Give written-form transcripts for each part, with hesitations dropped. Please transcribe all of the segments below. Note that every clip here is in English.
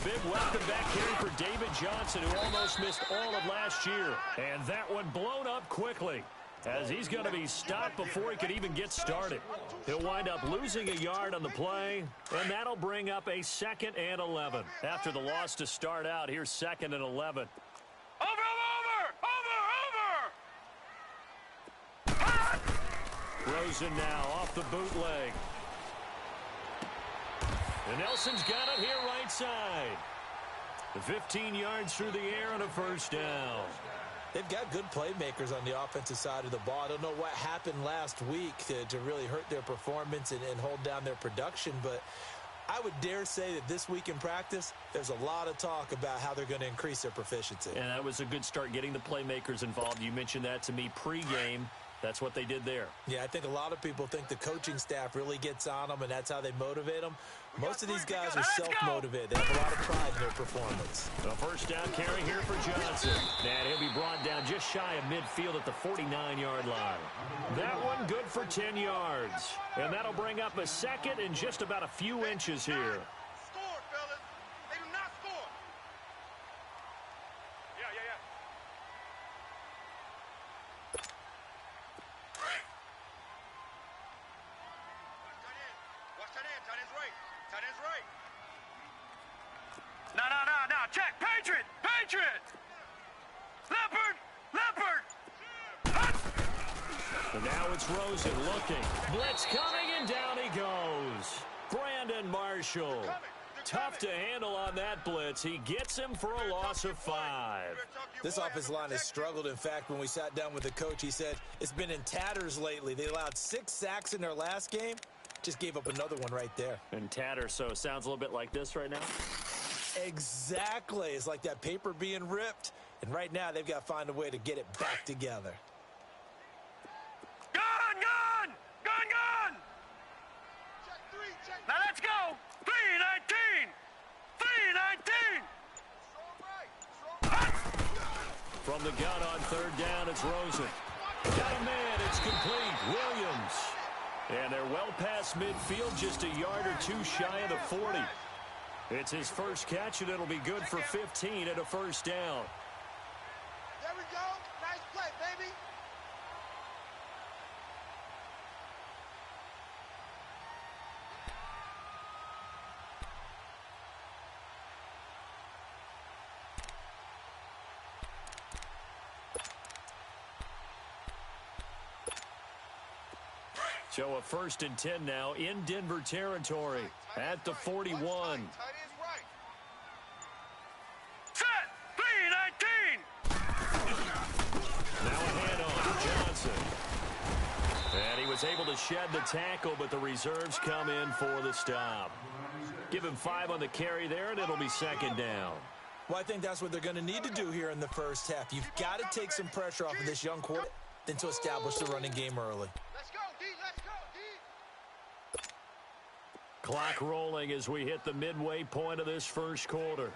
big welcome back carry for David Johnson, who almost missed all of last year. And that one blown up quickly, as he's going to be stopped before he could even get started. He'll wind up losing a yard on the play, and that'll bring up a 2nd and 11. After the loss to start out, here's 2nd and 11. Rosen now off the bootleg. And Nelson's got it here right side. 15 yards through the air and a first down. They've got good playmakers on the offensive side of the ball. I don't know what happened last week to really hurt their performance and hold down their production, but I would dare say that this week in practice, there's a lot of talk about how they're going to increase their proficiency. And that was a good start, getting the playmakers involved. You mentioned that to me pregame. That's what they did there. Yeah, I think a lot of people think the coaching staff really gets on them, and that's how they motivate them. Most of these guys are self-motivated. They have a lot of pride in their performance. The first down carry here for Johnson. And he'll be brought down just shy of midfield at the 49-yard line. That one good for 10 yards. And that'll bring up a 2nd and just about a few inches here. Check, Patriot! Leopard! And now it's Rosen looking. Blitz coming, and down he goes. Brandon Marshall. Tough to handle on that blitz. He gets him for a loss of 5. This offensive line has struggled. In fact, when we sat down with the coach, he said it's been in tatters lately. They allowed 6 sacks in their last game. Just gave up another one right there. And tatter, so it sounds a little bit like this right now. Exactly. It's like that paper being ripped. And right now, they've got to find a way to get it back together. Gun! Now let's go! 3-19! From the gun on 3rd down, it's Rosen. Got a man, it's complete. Williams. And they're well past midfield, just a yard or 2 shy of the 40. It's his first catch, and it'll be good for 15 and a first down. There we go. Nice play, baby. So a 1st and 10 now in Denver territory at the 41. Set! 3-19! Now a handoff to Johnson. And he was able to shed the tackle, but the reserves come in for the stop. Give him 5 on the carry there, and it'll be 2nd down. Well, I think that's what they're going to need to do here in the first half. You've got to take some pressure off of this young quarterback, then to establish the running game early. Let's go, D. Let's go, D. Clock rolling as we hit the midway point of this first quarter.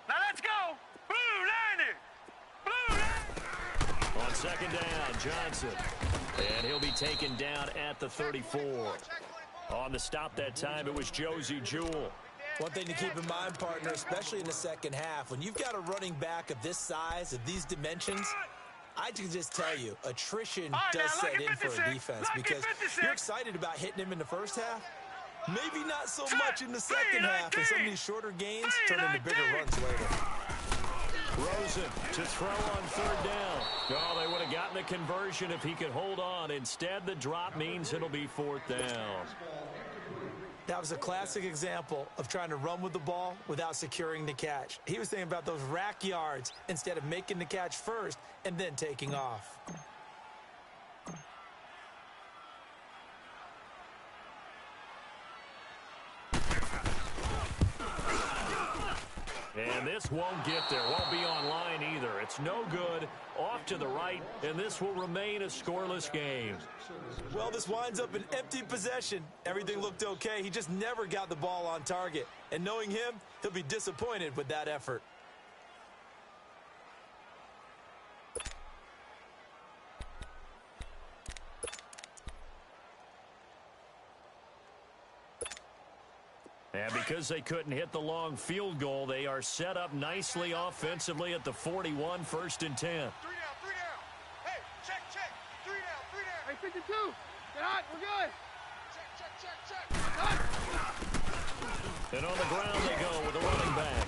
Now let's go! Blue 90! On 2nd down, Johnson. And he'll be taken down at the 34. On the stop that time, it was Josey Jewell. One thing to keep in mind, partner, especially in the second half, when you've got a running back of this size, of these dimensions, I can just tell you, attrition does set in for a defense because you're excited about hitting him in the first half. Maybe not so much in the second half, and some of these shorter gains turn into bigger runs later. Rosen to throw on 3rd down. Oh, they would have gotten the conversion if he could hold on. Instead, the drop means it'll be 4th down. That was a classic example of trying to run with the ball without securing the catch. He was thinking about those rack yards instead of making the catch first and then taking off. And this won't get there. Won't be online either. It's no good. Off to the right, and this will remain a scoreless game. Well, this winds up an empty possession. Everything looked okay. He just never got the ball on target. And knowing him, he'll be disappointed with that effort. And because they couldn't hit the long field goal, they are set up nicely offensively at the 41, 1st and 10. 3 down, 3 down. Hey, check. 3 down, 3 down. Hey, 52. Get hot. We're good. Check. And on the ground they go with a running back.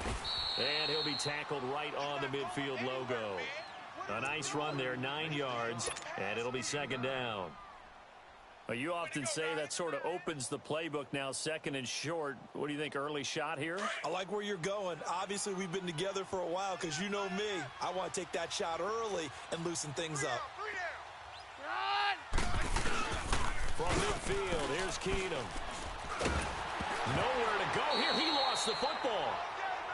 And he'll be tackled right on the midfield logo. A nice run there, 9 yards, and it'll be 2nd down. Well, you often say that sort of opens the playbook now, 2nd and short. What do you think, early shot here? I like where you're going. Obviously, we've been together for a while because you know me. I want to take that shot early and loosen things up. 3 down. From midfield, here's Keenum. Nowhere to go here. He lost the football.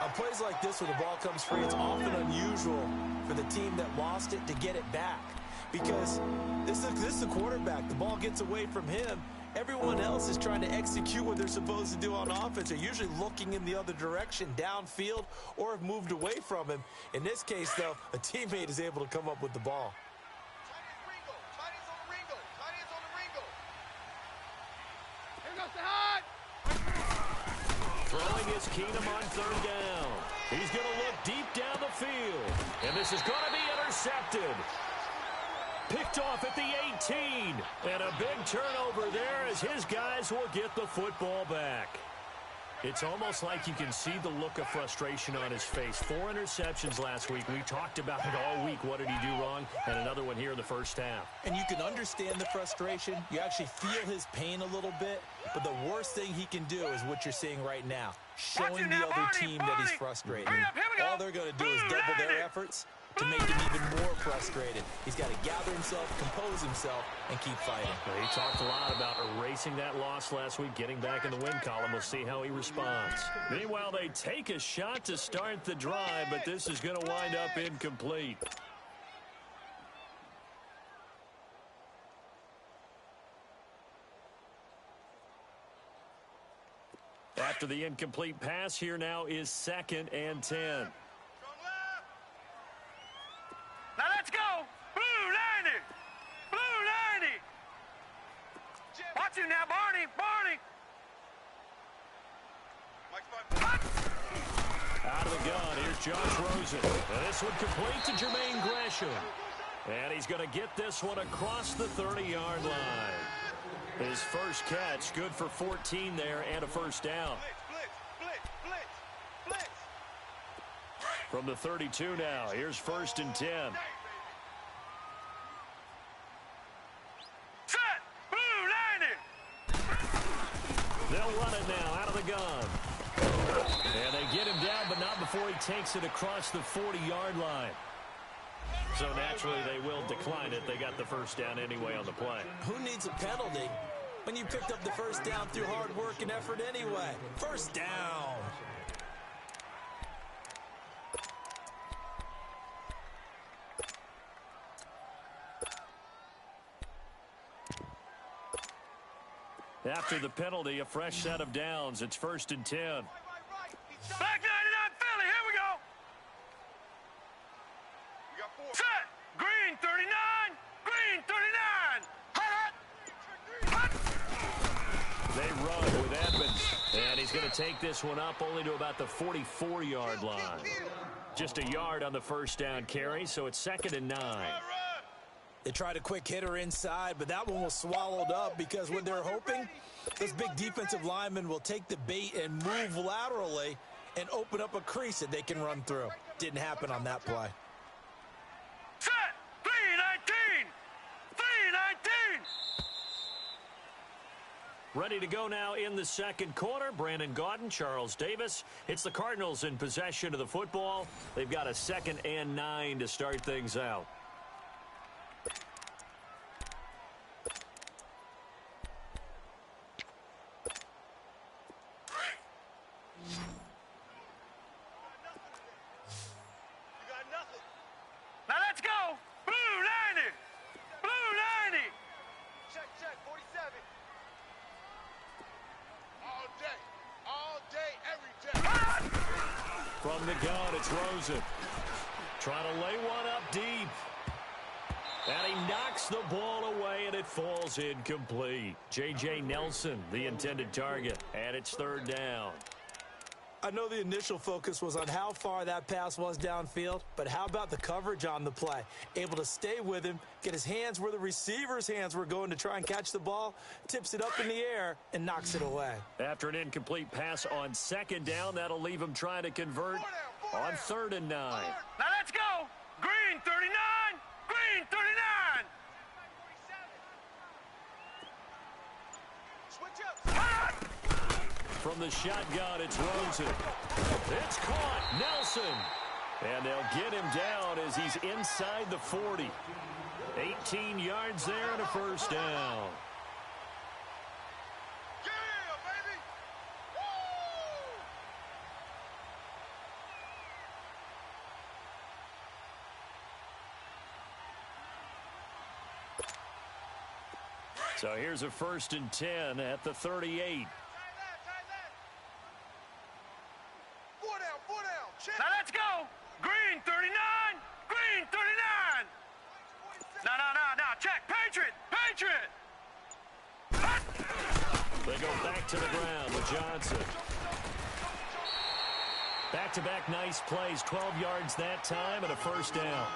On plays like this where the ball comes free, it's often unusual for the team that lost it to get it back. Because this is the quarterback. The ball gets away from him. Everyone else is trying to execute what they're supposed to do on offense. They're usually looking in the other direction, downfield, or have moved away from him. In this case, though, a teammate is able to come up with the ball. Tiny's on the Ringo. Here goes the hot. Throwing is Keenum on 3rd down. He's going to look deep down the field. And this is going to be intercepted. Picked off at the 18. And a big turnover there as his guys will get the football back. It's almost like you can see the look of frustration on his face. 4 interceptions last week. We talked about it all week. What did he do wrong? And another one here in the 1st half. And you can understand the frustration. You actually feel his pain a little bit. But the worst thing he can do is what you're seeing right now. Showing the other team that he's frustrated. All they're going to do is double their efforts to make him even more frustrated. He's got to gather himself, compose himself, and keep fighting. Well, he talked a lot about erasing that loss last week, getting back in the win column. We'll see how he responds. Meanwhile, they take a shot to start the drive, but this is going to wind up incomplete. After the incomplete pass, here now is 2nd and 10. Now let's go. Blue 90. Blue 90. Watch him now, Barney. Out of the gun, here's Josh Rosen. And this one complete to Jermaine Gresham. And he's going to get this one across the 30-yard line. His first catch, good for 14 there and a 1st down. Blitz. From the 32 now, here's 1st and 10. Set. Blue 90. They'll run it now out of the gun. And they get him down, but not before he takes it across the 40-yard line. So naturally, they will decline it. They got the 1st down anyway on the play. Who needs a penalty when you picked up the 1st down through hard work and effort anyway? 1st down. After the penalty, a fresh set of downs. It's 1st and 10. Back 99 Philly. Here we go. We got 4. Set. Green 39. Green 39. Hot. They run with Edmonds, and he's going to take this one up only to about the 44-yard line. Just a yard on the 1st down carry, so it's 2nd and 9. They tried a quick hitter inside, but that one was swallowed up because when they're hoping, those big defensive linemen will take the bait and move laterally and open up a crease that they can run through. Didn't happen on that play. Set. 319. 319. Ready to go now in the 2nd quarter. Brandon Gaudin, Charles Davis. It's the Cardinals in possession of the football. They've got a 2nd and 9 to start things out. Now let's go. Blue 90. Blue 90. Check, 47. All day, every day. Hot. From the gun, it's Rosen. Trying to lay one up deep. And he knocks the ball away, and it falls incomplete. J.J. Nelson, the intended target, and it's third down. I know the initial focus was on how far that pass was downfield, but how about the coverage on the play? Able to stay with him, get his hands where the receiver's hands were going to try and catch the ball, tips it up in the air, and knocks it away. After an incomplete pass on second down, that'll leave him trying to convert on 3rd and 9. Now let's go. Green 39. Green 39. Switch up. From the shotgun, it's Rosen. It's caught. Nelson. And they'll get him down as he's inside the 40. 18 yards there and a first down. Yeah, baby. Woo! So here's a 1st and 10 at the 38. Now let's go. Green 39. Green 39. No. Check. Patriot. They go back to the ground with Johnson. Back-to-back nice plays, 12 yards that time and a first down.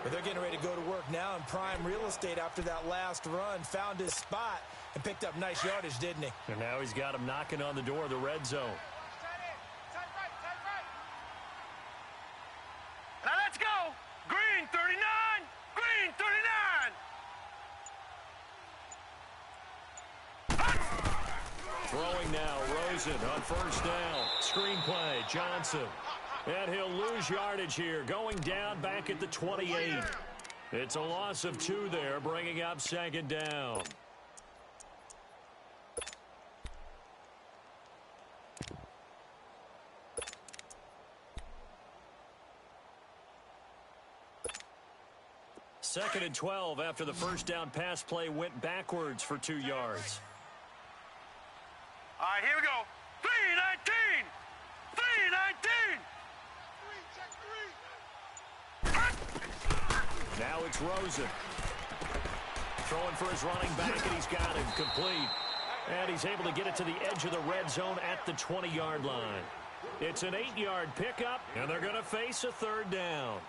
But they're getting ready to go to work now in prime real estate after that last run. Found his spot and picked up nice yardage, didn't he? And now he's got him knocking on the door of the red zone. Now let's go. Green 39. Green 39. Throwing now, Rosen on first down. Screenplay, Johnson. And he'll lose yardage here, going down back at the 28. It's a loss of 2 there, bringing up 2nd down. Second and 12 after the first down pass play went backwards for 2 yards. All right, here we go. 3-19. 3-19. Now it's Rosen. Throwing for his running back, and he's got him complete. And he's able to get it to the edge of the red zone at the 20-yard line. It's an 8-yard pickup, and they're going to face a 3rd down.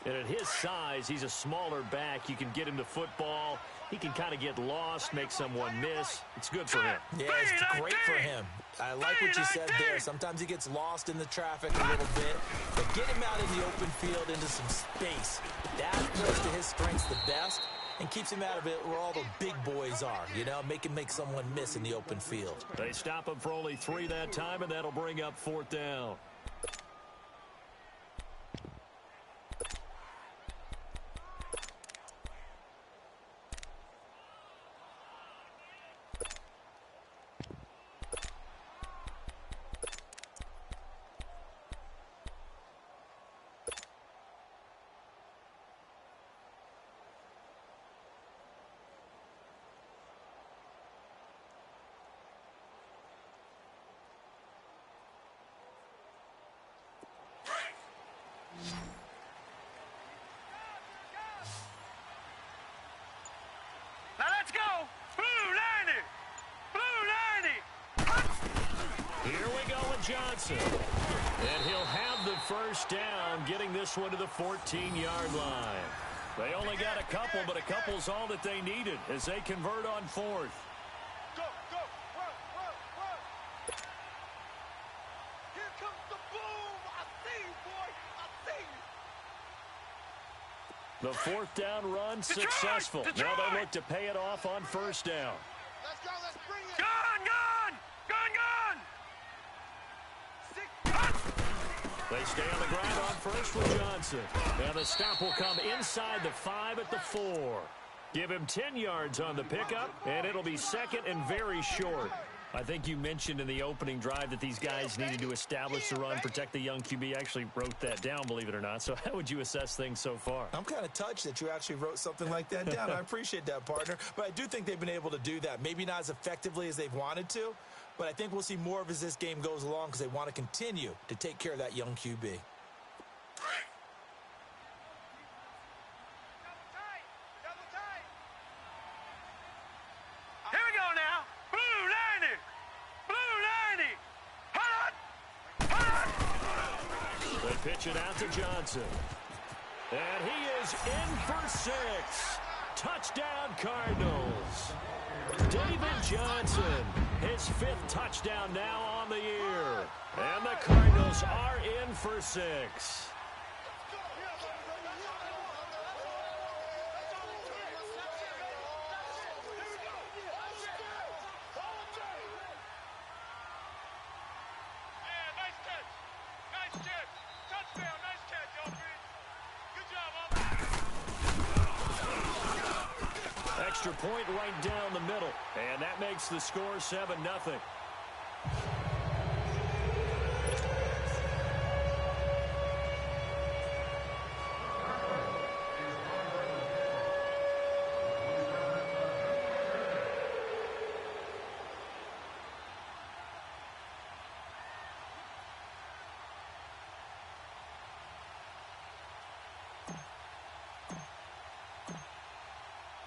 And at his size, he's a smaller back. You can get him to football. He can kind of get lost, make someone miss. It's good for him. Yeah, it's great for him. I like what you said there. Sometimes he gets lost in the traffic a little bit. But get him out in the open field into some space. That plays to his strengths the best and keeps him out of it where all the big boys are, you know, make him make someone miss in the open field. They stop him for only 3 that time, and that'll bring up 4th down. Now let's go. Blue 90. Blue 90. Here we go with Johnson. And he'll have the first down, getting this one to the 14-yard line. They only got a couple, but a couple's all that they needed as they convert on 4th. Go, go, run. Here comes the boom. I see you, boy. I see you. The 4th down run successful. Now they look to pay it off on first down. Let's go. Let's bring it. Gun. They stay on the ground on first with Johnson. And the stop will come inside the 5 at the 4. Give him 10 yards on the pickup, and it'll be 2nd and very short. I think you mentioned in the opening drive that these guys needed to establish the run, protect the young QB. I actually wrote that down, believe it or not. So how would you assess things so far? I'm kind of touched that you actually wrote something like that down. I appreciate that, partner. But I do think they've been able to do that. Maybe not as effectively as they've wanted to, but I think we'll see more of as this game goes along because they want to continue to take care of that young QB. pitch it out to Johnson. And he is in for 6. Touchdown, Cardinals. David Johnson, his 5th touchdown now on the year. And the Cardinals are in for 6. Extra point right down the middle, and that makes the score 7-0.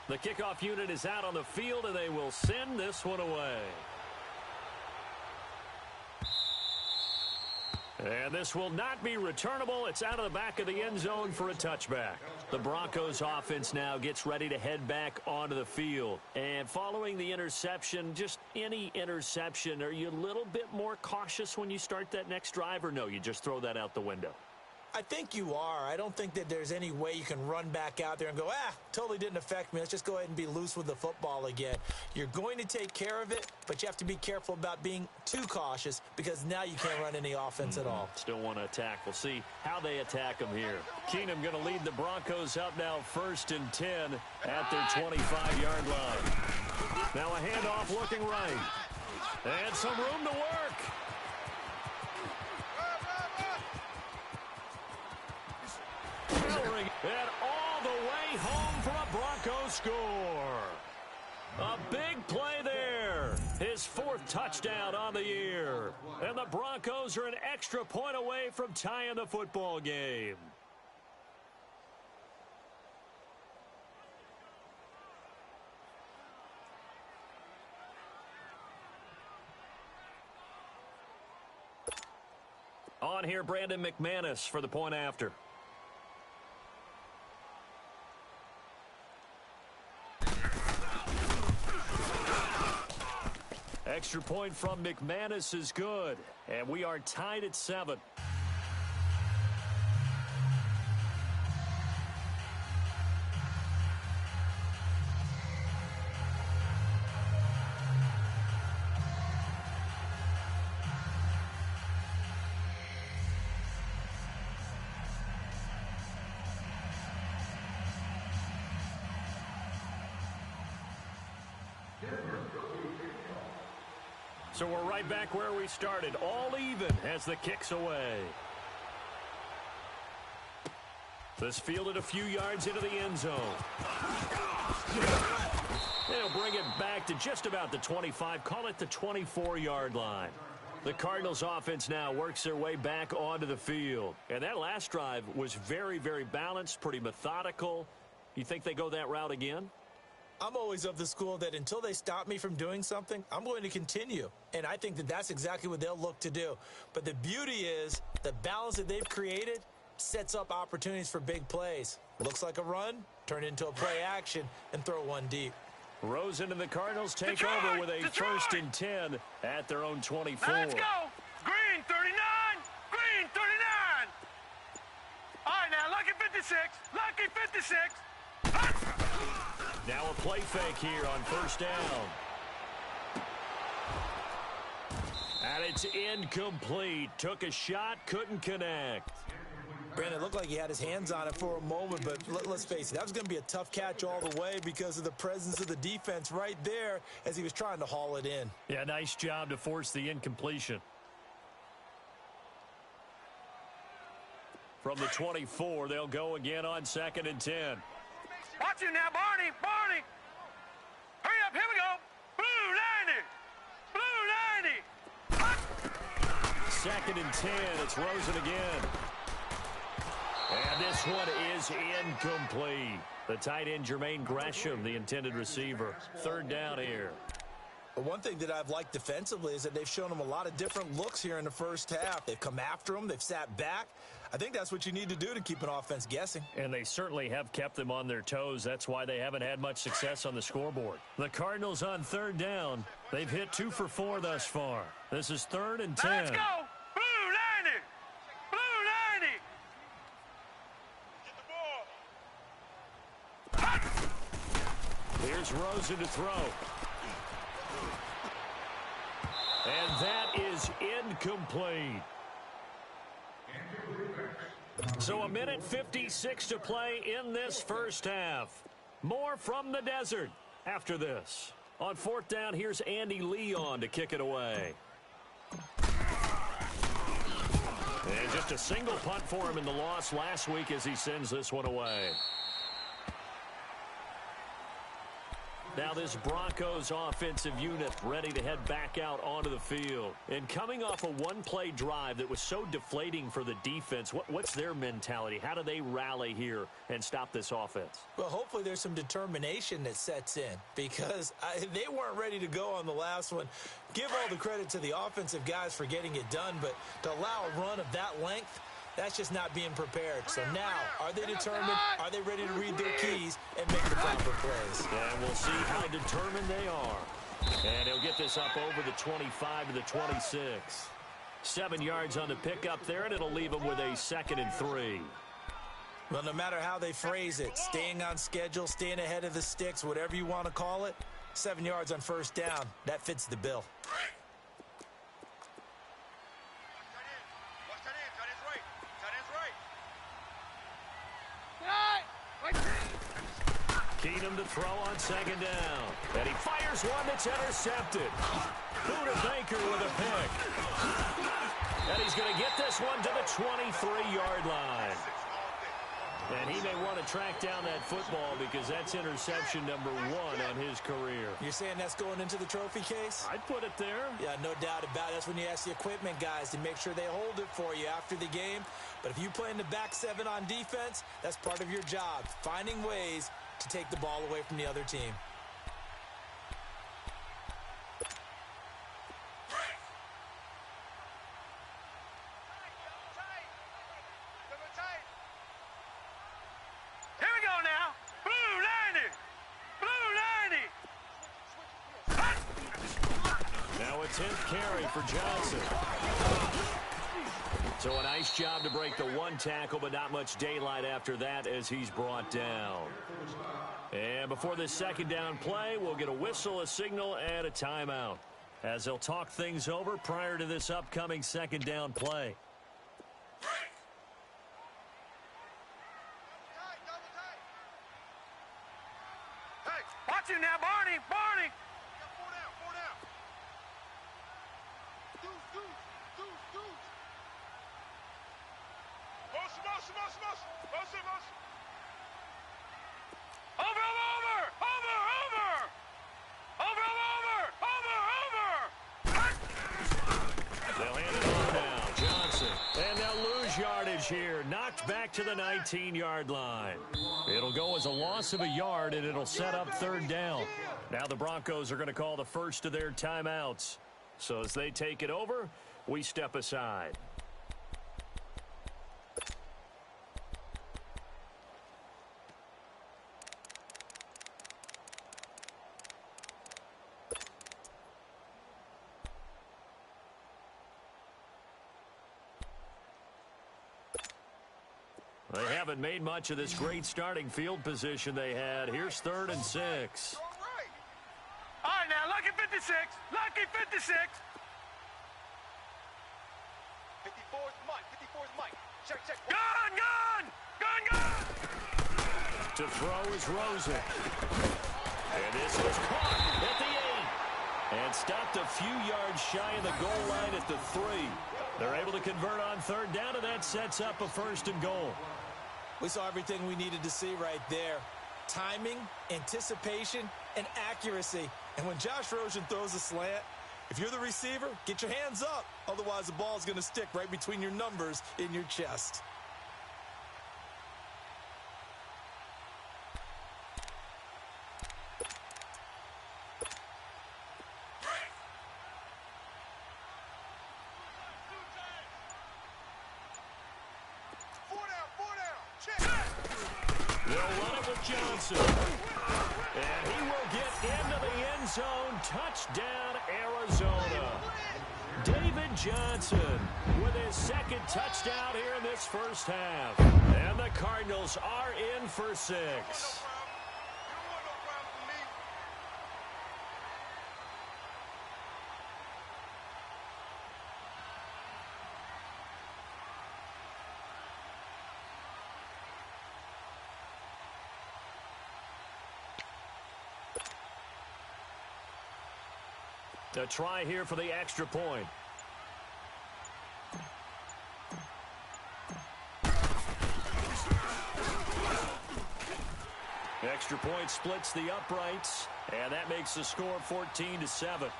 The kickoff unit is out on the field, and they will send this one away. And this will not be returnable. It's out of the back of the end zone for a touchback. The Broncos offense now gets ready to head back onto the field. And following the interception, just any interception, are you a little bit more cautious when you start that next drive, or no, you just throw that out the window? I think you are. I don't think that there's any way you can run back out there and go, totally didn't affect me. Let's just go ahead and be loose with the football again. You're going to take care of it, but you have to be careful about being too cautious because now you can't run any offense at all. Still want to attack. We'll see how they attack them here. Keenum going to lead the Broncos up now 1st and 10 at their 25-yard line. Now a handoff looking right. And some room to work. And all the way home for a Broncos score. A big play there. His 4th touchdown on the year. And the Broncos are an extra point away from tying the football game. On here, Brandon McManus for the point after. Extra point from McManus is good, and we are tied at 7. So we're right back where we started, all even as the kick's away. This fielded a few yards into the end zone. They'll bring it back to just about the 25, call it the 24-yard line. The Cardinals offense now works their way back onto the field. And that last drive was very, very balanced, pretty methodical. You think they go that route again? I'm always of the school that until they stop me from doing something, I'm going to continue. And I think that that's exactly what they'll look to do. But the beauty is the balance that they've created sets up opportunities for big plays. Looks like a run, turn into a play action, and throw one deep. Rosen and the Cardinals take over with a 1st and 10 at their own 24. Now let's go. Green 39. Green 39. All right, now lucky 56. Lucky 56. Now a play fake here on 1st down. And it's incomplete. Took a shot, couldn't connect. Brandon, it looked like he had his hands on it for a moment, but let's face it, that was going to be a tough catch all the way because of the presence of the defense right there as he was trying to haul it in. Yeah, nice job to force the incompletion. From the 24, they'll go again on 2nd and 10. Watch him now, Barney. Barney. Hurry up. Here we go. Blue 90. Blue 90. 2nd and 10. It's Rosen again. And this one is incomplete. The tight end, Jermaine Gresham, the intended receiver. 3rd down here. But one thing that I've liked defensively is that they've shown them a lot of different looks here in the first half. They've come after them. They've sat back. I think that's what you need to do to keep an offense guessing. And they certainly have kept them on their toes. That's why they haven't had much success on the scoreboard. The Cardinals on third down. They've hit 2 for 4 thus far. This is 3rd and 10. Let's go! Blue 90! Blue 90! Here's Rosen to throw. And that is incomplete. So 1:56 to play in this first half. More from the desert after this. On 4th down, here's Andy Leon to kick it away. And just a single punt for him in the loss last week as he sends this one away. Now this Broncos offensive unit ready to head back out onto the field. And coming off a one-play drive that was so deflating for the defense, what's their mentality? How do they rally here and stop this offense? Well, hopefully there's some determination that sets in because they weren't ready to go on the last one. Give all the credit to the offensive guys for getting it done, but to allow a run of that length, that's just not being prepared. So now, are they determined? Are they ready to read their keys and make the proper plays? And we'll see how determined they are. And he'll get this up over the 25 to the 26. 7 yards on the pickup there, and it'll leave them with a 2nd and 3. Well, no matter how they phrase it, staying on schedule, staying ahead of the sticks, whatever you want to call it, 7 yards on 1st down, that fits the bill. Keenum to throw on 2nd down. And he fires one that's intercepted. Buda Baker with a pick. And he's going to get this one to the 23-yard line. And he may want to track down that football because that's interception number 1 on his career. You're saying that's going into the trophy case? I'd put it there. Yeah, no doubt about it. That's when you ask the equipment guys to make sure they hold it for you after the game. But if you play in the back 7 on defense, that's part of your job, finding ways to take the ball away from the other team. Here we go now. Blue 90! Blue 90! Now a 10th carry for Johnson. So a nice job to break the 1 tackle, but not much daylight after that as he's brought down. And before this 2nd down play, we'll get a whistle, a signal, and a timeout as they'll talk things over prior to this upcoming 2nd down play. Hey, watch it now, Barney! Barney! Four down. Deuce. Motion. Over! They'll hand it on now. Johnson. And they'll lose yardage here. Knocked back to the 19-yard line. It'll go as a loss of a yard, and it'll set up 3rd down. Now the Broncos are going to call the first of their timeouts. So as they take it over, we step aside. They haven't made much of this great starting field position they had. Here's 3rd and 6. All right, now, Lucky 56. Lucky 56. 54's Mike. Check. Gun! To throw is Rosen. And this is caught at the 8. And stopped a few yards shy of the goal line at the 3. They're able to convert on 3rd down, and that sets up a 1st and goal. We saw everything we needed to see right there. Timing, anticipation, and accuracy. And when Josh Rosen throws a slant, if you're the receiver, get your hands up. Otherwise, the ball is going to stick right between your numbers in your chest. They'll run it with Johnson. And he will get into the end zone. Touchdown, Arizona. David Johnson with his second touchdown here in this first half. And the Cardinals are in for 6. A try here for the extra point. Extra point splits the uprights, and that makes the score 14-7.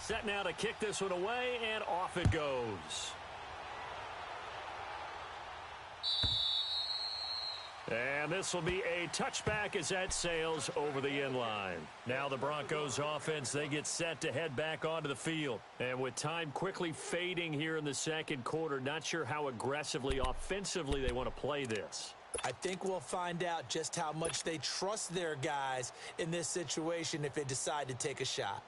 Set now to kick this one away, and off it goes. And this will be a touchback as that sails over the end line. Now the Broncos offense, they get set to head back onto the field. And with time quickly fading here in the second quarter, not sure how aggressively, offensively they want to play this. I think we'll find out just how much they trust their guys in this situation if they decide to take a shot.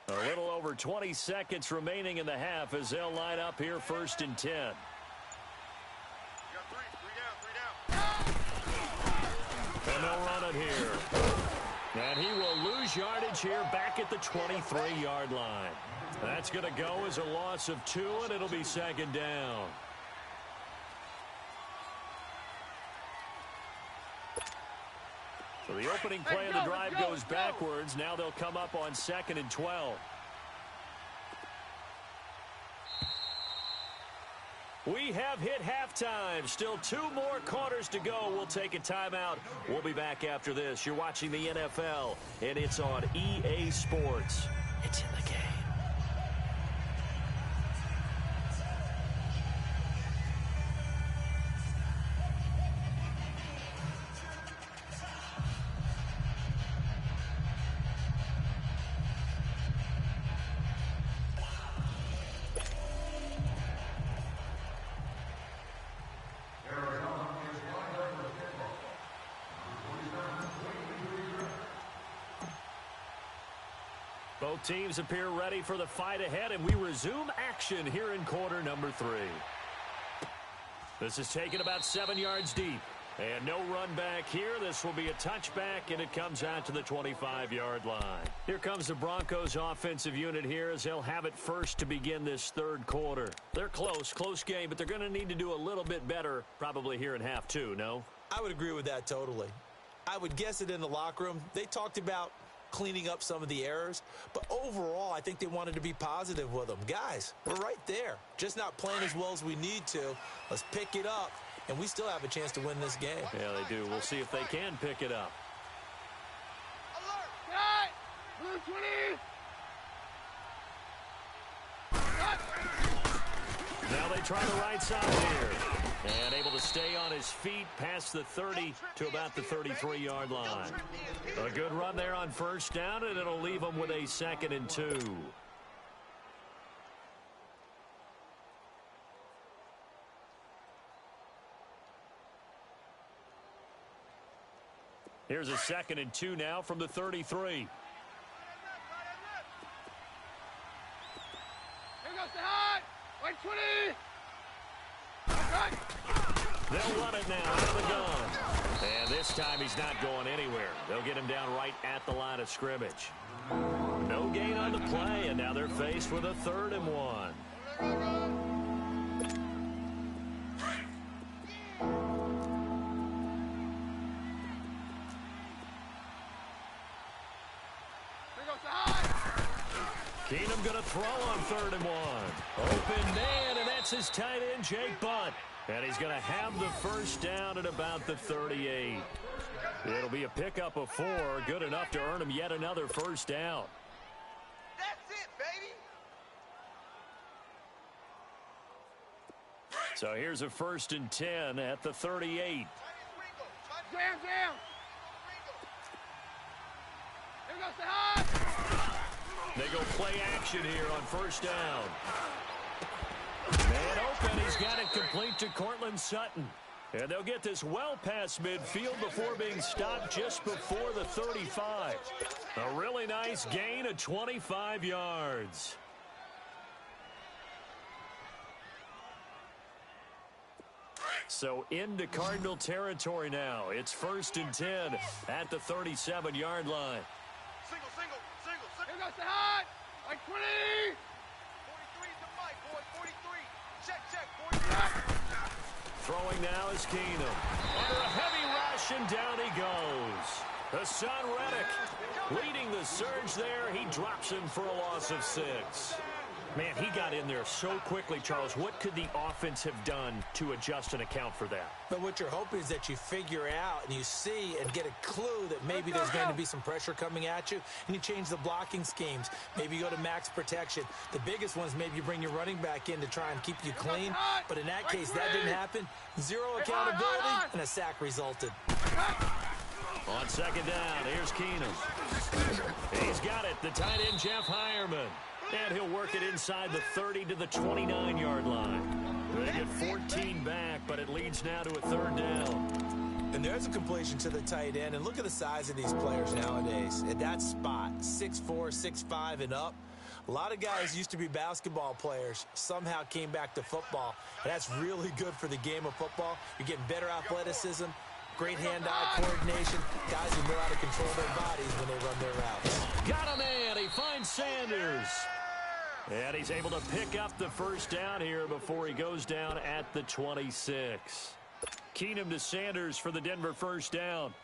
A little over 20 seconds remaining in the half as they'll line up here 1st and 10. And they'll run it here. And he will lose yardage here back at the 23-yard line. That's going to go as a loss of 2, and it'll be 2nd down. So the opening play of the drive goes backwards. Now they'll come up on 2nd and 12. We have hit halftime. Still 2 more quarters to go. We'll take a timeout. We'll be back after this. You're watching the NFL, and it's on EA Sports. It's in the game. Both teams appear ready for the fight ahead, and we resume action here in quarter number 3. This is taken about 7 yards deep. And no run back here. This will be a touchback, and it comes out to the 25-yard line. Here comes the Broncos offensive unit here as they'll have it first to begin this 3rd quarter. They're close game, but they're going to need to do a little bit better probably here in half 2, no? I would agree with that totally. I would guess it in the locker room. They talked about cleaning up some of the errors, but overall I think they wanted to be positive with them. Guys, we're right there, just not playing as well as we need to. Let's pick it up, and we still have a chance to win this game. Yeah, they do. We'll see if they can pick it up. Blue 20! Now they try the right side here. And able to stay on his feet past the 30 to about the 33-yard line. A good run there on 1st down, and it'll leave them with a 2nd and 2. Here's a 2nd and 2 now from the 33. Here goes the high! White 20! They'll run it now out of the gun. And this time he's not going anywhere. They'll get him down right at the line of scrimmage. No gain on the play, and now they're faced with a 3rd and 1. Keenum going to throw on 3rd and 1. Open man, and that's his tight end, Jake Butt. And he's going to have the first down at about the 38. It'll be a pickup of 4, good enough to earn him yet another first down. That's it, baby. So here's a 1st and 10 at the 38. Jam. Here goes the high. They go play action here on 1st down. Man open, he's got it complete to Courtland Sutton. And they'll get this well past midfield before being stopped just before the 35. A really nice gain of 25 yards. So into Cardinal territory now. It's 1st and 10 at the 37-yard line. Single. Here goes the high. Like 20. 43 is the mic, boy. 43. Check. 43. Throwing now is Keenum. Under a heavy rush, and down he goes. Hassan Reddick leading the surge there. He drops him for a loss of 6. Man, he got in there so quickly, Charles. What could the offense have done to adjust and account for that? But what you're hoping is that you figure out and you see and get a clue that maybe there's going to be some pressure coming at you, and you change the blocking schemes. Maybe you go to max protection. The biggest one is maybe you bring your running back in to try and keep you clean. But in that case, that didn't happen. 0 accountability, and a sack resulted. On 2nd down, here's Keenum. He's got it, the tight end, Jeff Hireman. And he'll work it inside the 30 to the 29-yard line. They get 14 back, but it leads now to a 3rd down. And there's a completion to the tight end. And look at the size of these players nowadays. At that spot, 6'4", 6'5", and up. A lot of guys used to be basketball players, somehow came back to football. And that's really good for the game of football. You're getting better athleticism, great hand-eye coordination, guys who know how to control their bodies when they run their routes. Got a man. He finds Sanders. And he's able to pick up the first down here before he goes down at the 26. Keenum to Sanders for the Denver first down.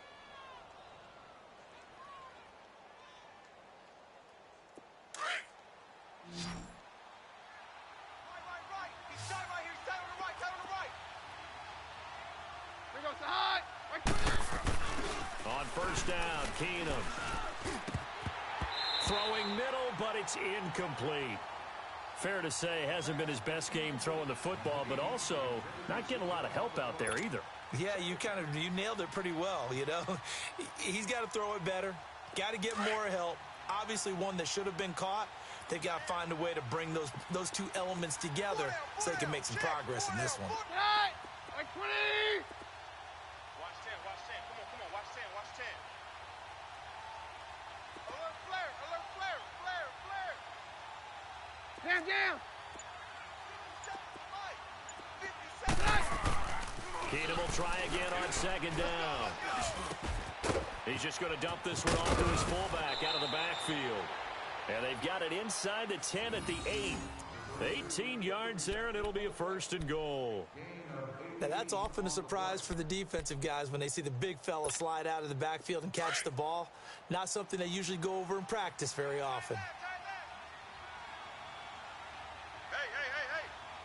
Right. He's tied right here. He's tied on the right. Here goes the high. Like 20. On 1st down, Keenum. Throwing middle, but it's incomplete. Fair to say, hasn't been his best game throwing the football, but also not getting a lot of help out there either. Yeah, you nailed it pretty well, you know. He's got to throw it better. Got to get more help. Obviously one that should have been caught. They've got to find a way to bring those two elements together so they can make some progress in this one. Right. Like 20. Watch 10. Come on. Watch 10. Alert flare. Jam. Keenum will try again on 2nd down. He's just going to dump this one off to his fullback out of the backfield. And they've got it inside the 10 at the 8. 18 yards there, and it'll be a 1st and goal. Now, that's often a surprise for the defensive guys when they see the big fella slide out of the backfield and catch the ball. Not something they usually go over in practice very often. Hey.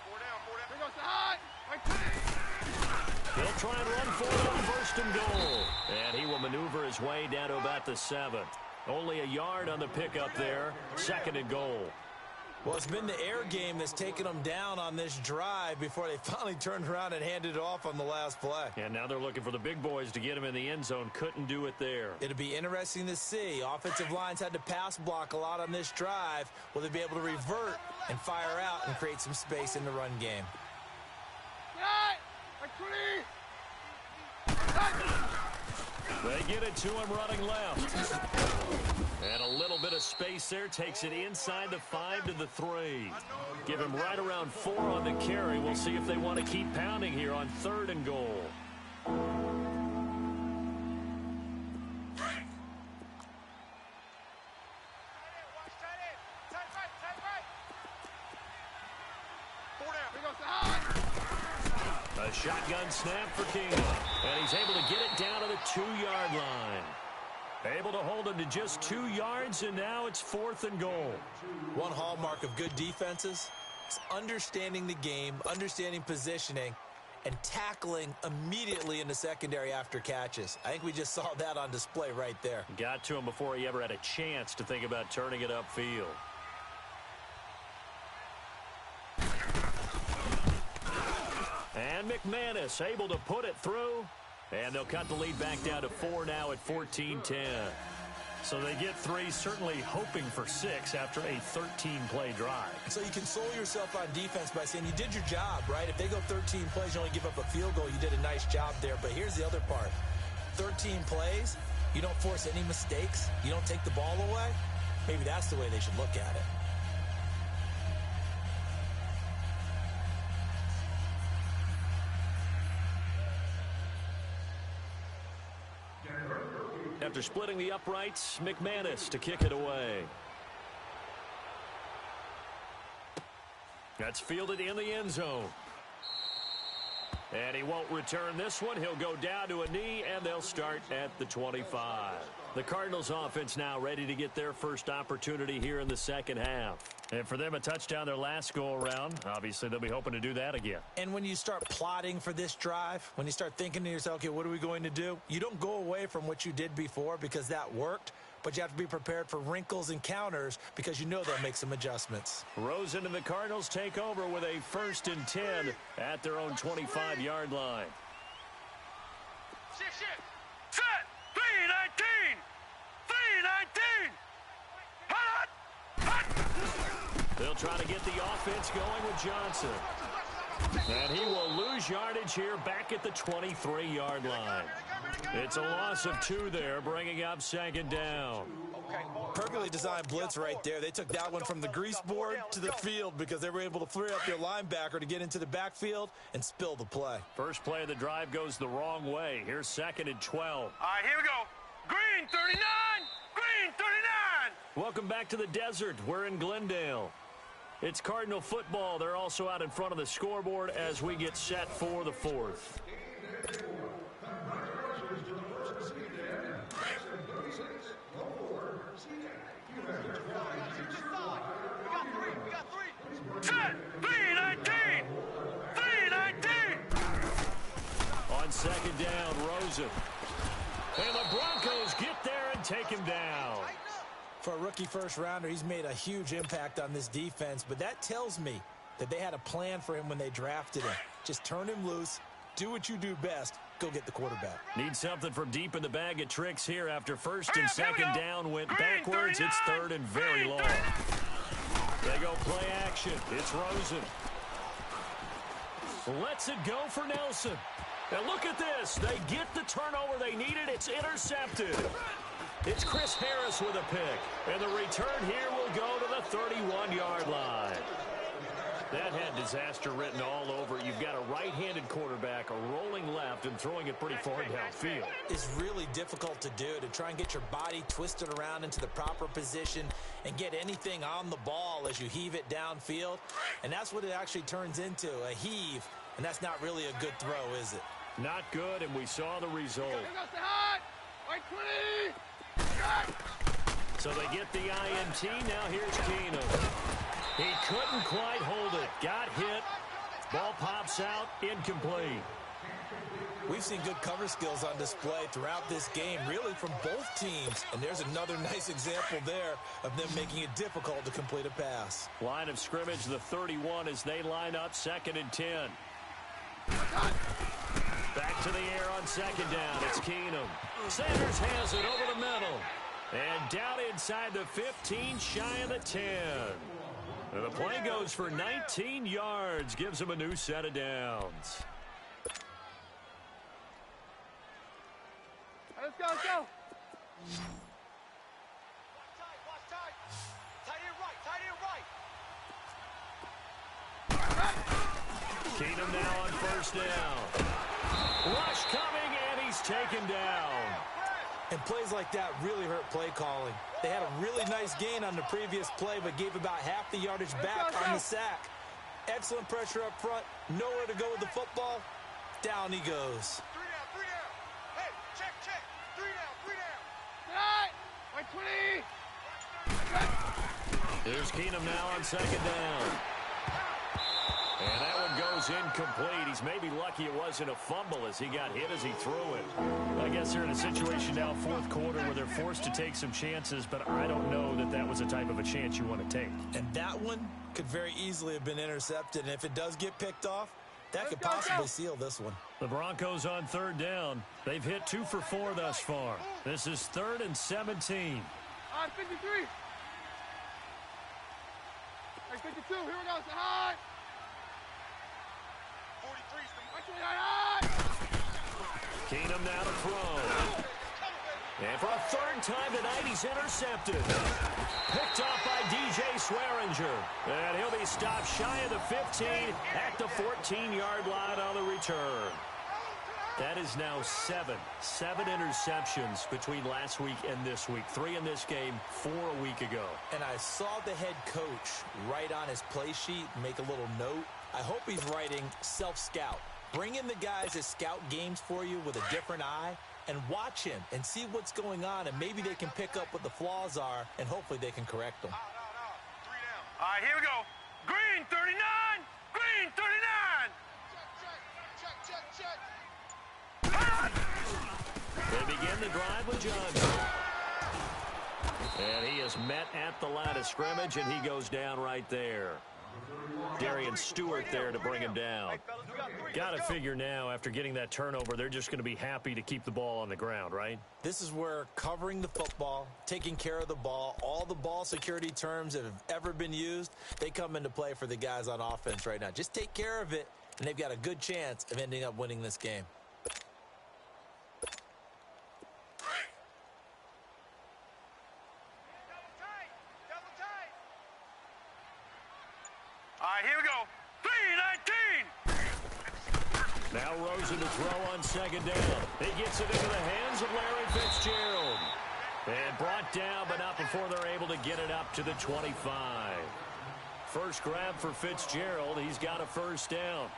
4 down. Here goes the high. Like 20. He'll try and run for it on 1st and goal. And he will maneuver his way down to about the 7. Only a yard on the pickup there. 2nd and goal. Well, it's been the air game that's taken them down on this drive before they finally turned around and handed it off on the last play. And now they're looking for the big boys to get him in the end zone. Couldn't do it there. It'll be interesting to see. Offensive lines had to pass block a lot on this drive. Will they be able to revert and fire out and create some space in the run game? Right. Like 20. They get it to him running left. And a little bit of space there. Takes it inside the 5 to the 3. Give him right around 4 on the carry. We'll see if they want to keep pounding here on 3rd and goal. A shotgun snap for Keenum. And he's able to get it down to the 2-yard line. Able to hold him to just 2 yards, and now it's 4th and goal. One hallmark of good defenses is understanding the game, understanding positioning, and tackling immediately in the secondary after catches. I think we just saw that on display right there. Got to him before he ever had a chance to think about turning it upfield. And McManus able to put it through. And they'll cut the lead back down to 4 now at 14-10. So they get 3, certainly hoping for 6 after a 13-play drive. So you console yourself on defense by saying you did your job, right? If they go 13 plays, you only give up a field goal, you did a nice job there. But here's the other part. 13 plays, you don't force any mistakes, you don't take the ball away. Maybe that's the way they should look at it. After splitting the uprights, McManus to kick it away. That's fielded in the end zone. And he won't return this one. He'll go down to a knee, and they'll start at the 25. The Cardinals offense now ready to get their first opportunity here in the second half. And for them, a touchdown their last go-around. Obviously, they'll be hoping to do that again. And when you start plotting for this drive, when you start thinking to yourself, okay, what are we going to do? You don't go away from what you did before because that worked, but you have to be prepared for wrinkles and counters because you know they'll make some adjustments. Rosen and the Cardinals take over with a 1st and 10 at their own 25-yard line. Shit. Set. 3-19. 3-19. Hot. They'll try to get the offense going with Johnson. And he will lose yardage here back at the 23-yard line. It's a loss of 2 there, bringing up 2nd down. Perfectly designed blitz right there. They took that one from the grease board to the field because they were able to free up their linebacker to get into the backfield and spill the play. First play of the drive goes the wrong way. Here's 2nd and 12. All right, here we go. Green 39. Green 39. Welcome back to the desert. We're in Glendale. It's Cardinal football. They're also out in front of the scoreboard as we get set for the 4th. Set. 3-19. 3-19. On 2nd down, Rosen. And the Broncos get there and take him down. For a rookie first-rounder, he's made a huge impact on this defense, but that tells me that they had a plan for him when they drafted him. Just turn him loose, do what you do best, go get the quarterback. Need something from deep in the bag of tricks here after 1st and 2nd down went backwards. It's 3rd and very long. They go play action. It's Rosen. Lets it go for Nelson. And look at this. They get the turnover they needed. It's intercepted. It's Chris Harris with a pick. And the return here will go to the 31-yard line. That had disaster written all over it. You've got a right-handed quarterback, a rolling left, and throwing it pretty far downfield. It's really difficult to do, to try and get your body twisted around into the proper position and get anything on the ball as you heave it downfield. And that's what it actually turns into, a heave. And that's not really a good throw, is it? Not good, and we saw the result. So they get the INT. Now here's Keenum. He couldn't quite hold it. Got hit. Ball pops out. Incomplete. We've seen good cover skills on display throughout this game, really from both teams. And there's another nice example there of them making it difficult to complete a pass. Line of scrimmage, the 31, as they line up 2nd and 10. Back to the air on 2nd down. It's Keenum. Sanders has it over the middle. And down inside the 15, shy of the 10. And the play goes for 19 yards. Gives him a new set of downs. Let's go, let's go. Watch tight. Tight end right. Keenum now on 1st down. Rush coming, and he's taken down. And plays like that really hurt play calling. They had a really nice gain on the previous play, but gave about half the yardage back on the sack. Excellent pressure up front. Nowhere to go with the football. Down he goes. 3 down. Hey, check. 3 down. Here's Keenum now on second down. And that one goes incomplete. He's maybe lucky it wasn't a fumble as he got hit as he threw it. I guess they're in a situation now, fourth quarter, where they're forced to take some chances, but I don't know that that was the type of a chance you want to take. And that one could very easily have been intercepted. And if it does get picked off, that could possibly seal this one. The Broncos on third down. They've hit 2 for 4 thus far. This is 3rd and 17. All right, 53. Hey, 52. Here we go. Say hi. 43's the Keenum now to throw. And for a 3rd time tonight, he's intercepted. Picked up by DJ Swearinger. And he'll be stopped shy of the 15 at the 14-yard line on the return. That is now 7 interceptions between last week and this week. 3 in this game, 4 a week ago. And I saw the head coach write on his play sheet, make a little note. I hope he's writing self-scout. Bring in the guys that scout games for you with a different eye and watch him and see what's going on, and maybe they can pick up what the flaws are, and hopefully they can correct them. 3 down. All right, here we go. Green 39. Green 39. Check. They begin the drive with Johnson. And he is met at the line of scrimmage, and he goes down right there. Darian Stewart there to bring him down. Got to figure now, after getting that turnover, they're just going to be happy to keep the ball on the ground, right? This is where covering the football, taking care of the ball, all the ball security terms that have ever been used, they come into play for the guys on offense right now. Just take care of it, and they've got a good chance of ending up winning this game. All right, here we go. 3-19. Now Rosen to throw on second down. He gets it into the hands of Larry Fitzgerald. And brought down, but not before they're able to get it up to the 25. First grab for Fitzgerald. He's got a first down.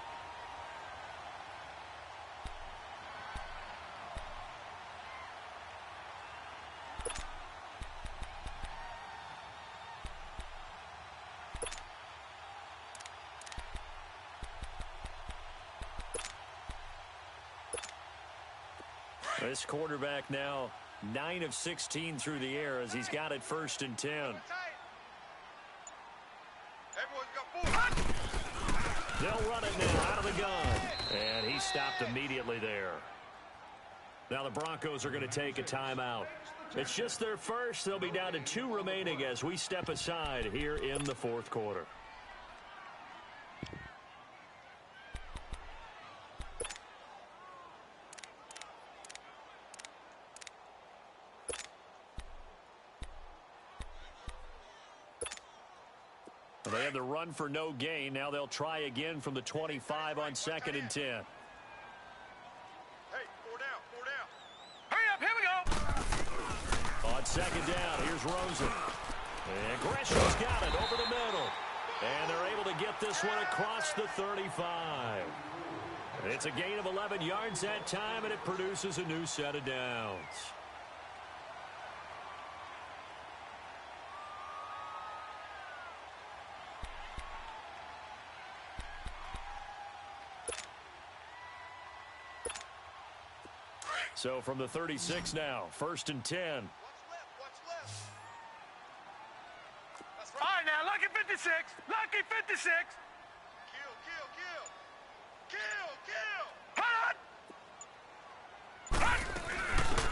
This quarterback now 9 of 16 through the air as he's got it 1st and 10. Everyone's got 4. They'll run it now out of the gun. And he stopped immediately there. Now the Broncos are going to take a timeout. It's just their first. They'll be down to 2 remaining as we step aside here in the 4th quarter. They have the run for no gain. Now they'll try again from the 25 on 2nd and 10. Hey, 4 down. Hurry up, here we go. On 2nd down, here's Rosen. And Gresham's got it over the middle. And they're able to get this one across the 35. It's a gain of 11 yards that time, and it produces a new set of downs. So from the 36 now, 1st and 10. What's left? That's All right, now, lucky 56. Lucky 56. Kill.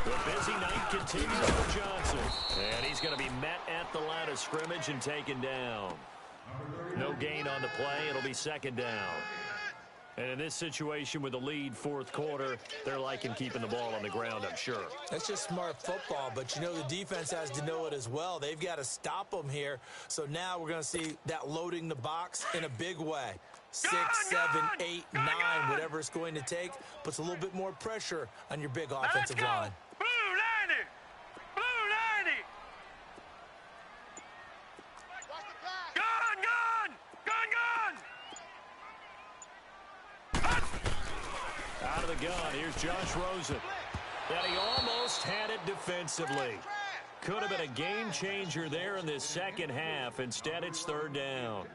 The busy night continues for Johnson. And he's going to be met at the line of scrimmage and taken down. No gain on the play. It'll be 2nd down. And in this situation with the lead 4th quarter, they're liking keeping the ball on the ground, I'm sure. That's just smart football, but you know the defense has to know it as well. They've got to stop them here. So now we're going to see that loading the box in a big way. 6, 7, 8, 9, whatever it's going to take, puts a little bit more pressure on your big offensive line. Blue 90. Blue 90. Watch the pass. Gun. Out of the gun, here's Josh Rosen. And he almost had it defensively. could have been a game changer there in this second half. Instead, it's third down.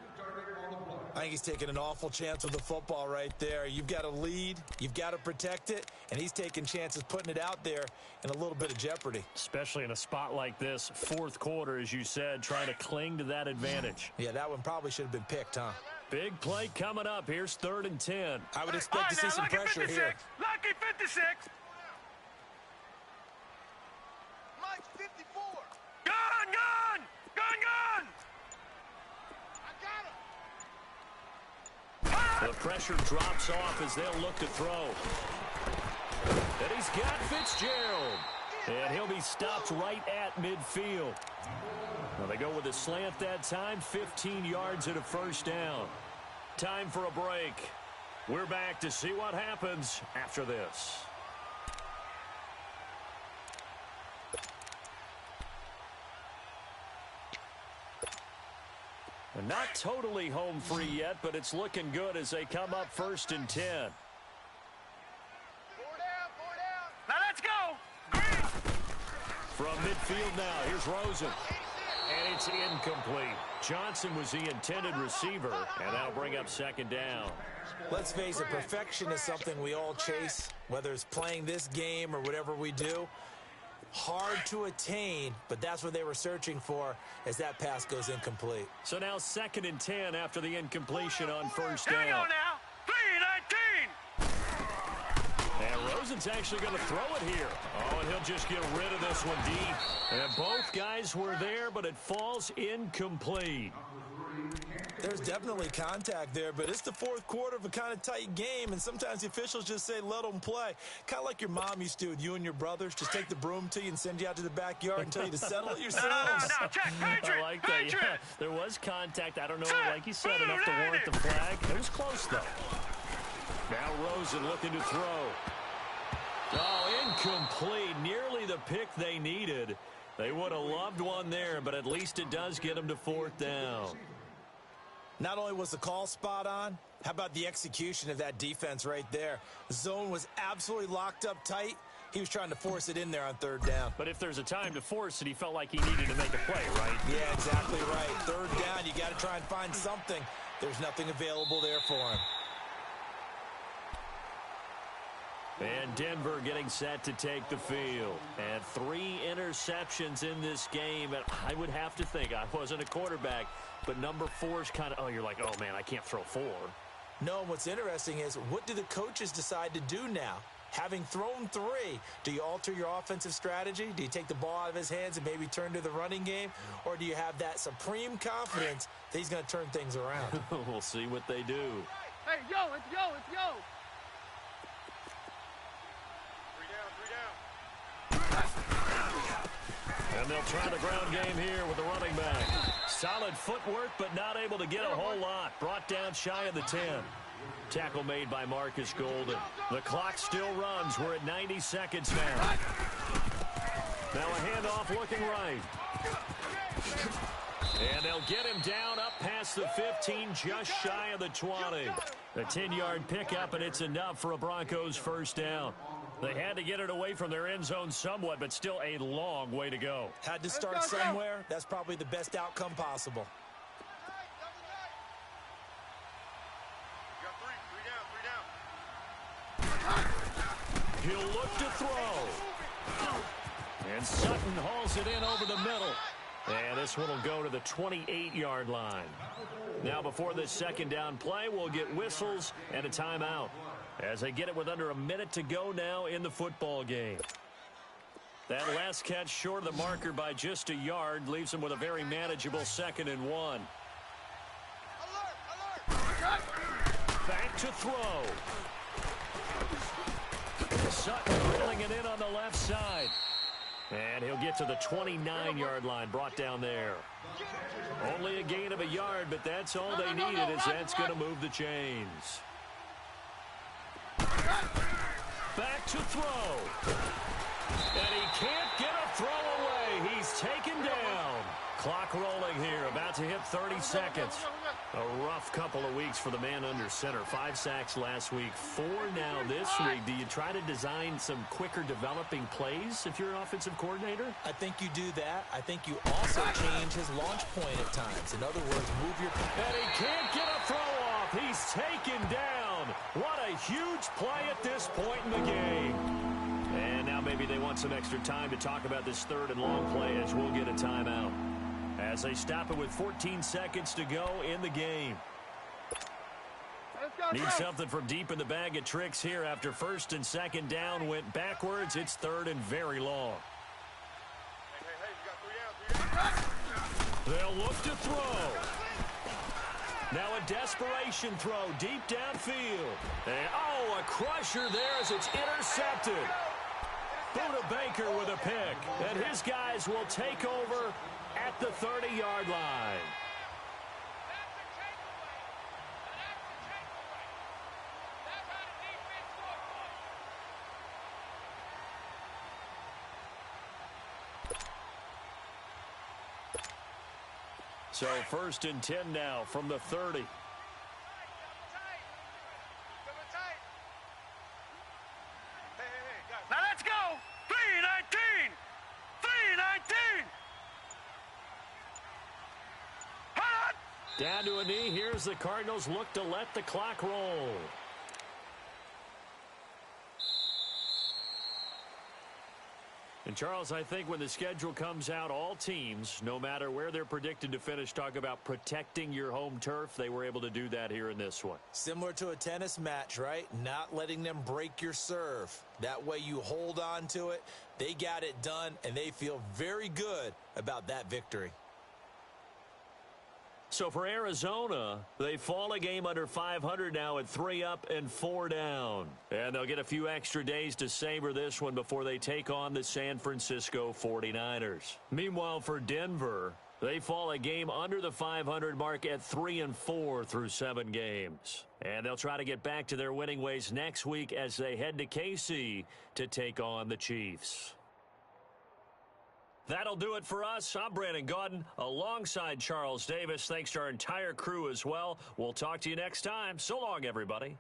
I think he's taking an awful chance with the football right there. You've got to lead, you've got to protect it, and he's taking chances putting it out there in a little bit of jeopardy. Especially in a spot like this, fourth quarter, as you said, trying to cling to that advantage. Yeah, that one probably should have been picked, huh? Big play coming up. Here's 3rd and 10. I would expect to see some pressure here. Lucky 56. Mike 54. Gun, gun, gun, gun. I got him. The pressure drops off as they'll look to throw. And he's got Fitzgerald. And he'll be stopped right at midfield. Now they go with a slant that time, 15 yards and a first down. Time for a break. We're back to see what happens after this. And not totally home free yet, but it's looking good as they come up 1st and 10. 4 down, 4 down. Now let's go. Green. From midfield now, here's Rosen. And it's incomplete. Johnson was the intended receiver, and that'll bring up 2nd down. Let's face it, perfection is something we all chase, whether it's playing this game or whatever we do. Hard to attain, but that's what they were searching for as that pass goes incomplete. So now 2nd and 10 after the incompletion on 1st Here we go down. now. 3-19. And Rosen's actually going to throw it here. Oh, and he'll just get rid of this one deep. And both guys were there, but it falls incomplete. There's definitely contact there, but it's the fourth quarter of a kind of tight game, and sometimes the officials just say, let them play. Kind of like your mom used to with you and your brothers. Just take the broom to you and send you out to the backyard and tell you to settle it yourselves. No, check. Patriot. I like that. Patriot. Yeah, there was contact. I don't know, like you said, enough to warrant the flag. It was close, though. Now Rosen looking to throw. Oh, incomplete. Nearly the pick they needed. They would have loved one there, but at least it does get them to 4th down. Not only was the call spot on, how about the execution of that defense right there? The zone was absolutely locked up tight. He was trying to force it in there on 3rd down. But if there's a time to force it, he felt like he needed to make a play, right? Yeah, exactly right. 3rd down, you got to try and find something. There's nothing available there for him. And Denver getting set to take the field. And 3 interceptions in this game. And I would have to think, I wasn't a quarterback, but number 4 is kind of, oh, you're like, oh, man, I can't throw 4. No, what's interesting is, what do the coaches decide to do now? Having thrown 3, do you alter your offensive strategy? Do you take the ball out of his hands and maybe turn to the running game? Or do you have that supreme confidence that he's going to turn things around? We'll see what they do. Hey, yo, it's yo, it's yo. 3 down, 3 down. And they'll try the ground game here with the running back. Solid footwork, but not able to get a whole lot. Brought down shy of the 10. Tackle made by Marcus Golden. The clock still runs. We're at 90 seconds now. Now a handoff looking right. And they'll get him down up past the 15, just shy of the 20. A 10-yard pickup, and it's enough for a Broncos 1st down. They had to get it away from their end zone somewhat, but still a long way to go. Had to start somewhere. That's probably the best outcome possible. You got 3 down, 3 down. He'll look to throw. And Sutton hauls it in over the middle. And this one will go to the 28-yard line. Now before this 2nd down play, we'll get whistles and a timeout as they get it with under a minute to go now in the football game. That last catch short of the marker by just a yard leaves them with a very manageable 2nd and 1. Alert, Back to throw. Sutton drilling it in on the left side. And he'll get to the 29-yard line, brought down there. Only a gain of a yard, but that's all they needed, as that's going to move the chains. Back to throw. And he can't get a throw away. He's taken down. Clock rolling here, about to hit 30 seconds. A rough couple of weeks for the man under center. 5 sacks last week, 4 now this week. Do you try to design some quicker developing plays if you're an offensive coordinator? I think you do that. I think you also change his launch point at times. In other words, move your... And he can't get a throw off. He's taken down. What a huge play at this point in the game. And now maybe they want some extra time to talk about this third and long play as we'll get a timeout. As they stop it with 14 seconds to go in the game. Need something from deep in the bag of tricks here after first and second down went backwards. It's third and very long. They'll look to throw. Now a desperation throw deep downfield. And, a crusher there as it's intercepted. Budda Baker with a pick. And his guys will take over at the 30-yard line. So first and 10 now from the 30. Now let's go. 3-19. 3-19. Down to a knee. Here's the Cardinals look to let the clock roll. And, Charles, I think when the schedule comes out, all teams, no matter where they're predicted to finish, talk about protecting your home turf. They were able to do that here in this one. Similar to a tennis match, right? Not letting them break your serve. That way you hold on to it. They got it done, and they feel very good about that victory. So for Arizona, they fall a game under 500 now at 3 up and 4 down. And they'll get a few extra days to savor this one before they take on the San Francisco 49ers. Meanwhile, for Denver, they fall a game under the 500 mark at 3 and 4 through 7 games. And they'll try to get back to their winning ways next week as they head to KC to take on the Chiefs. That'll do it for us. I'm Brandon Gaudin alongside Charles Davis. Thanks to our entire crew as well. We'll talk to you next time. So long, everybody.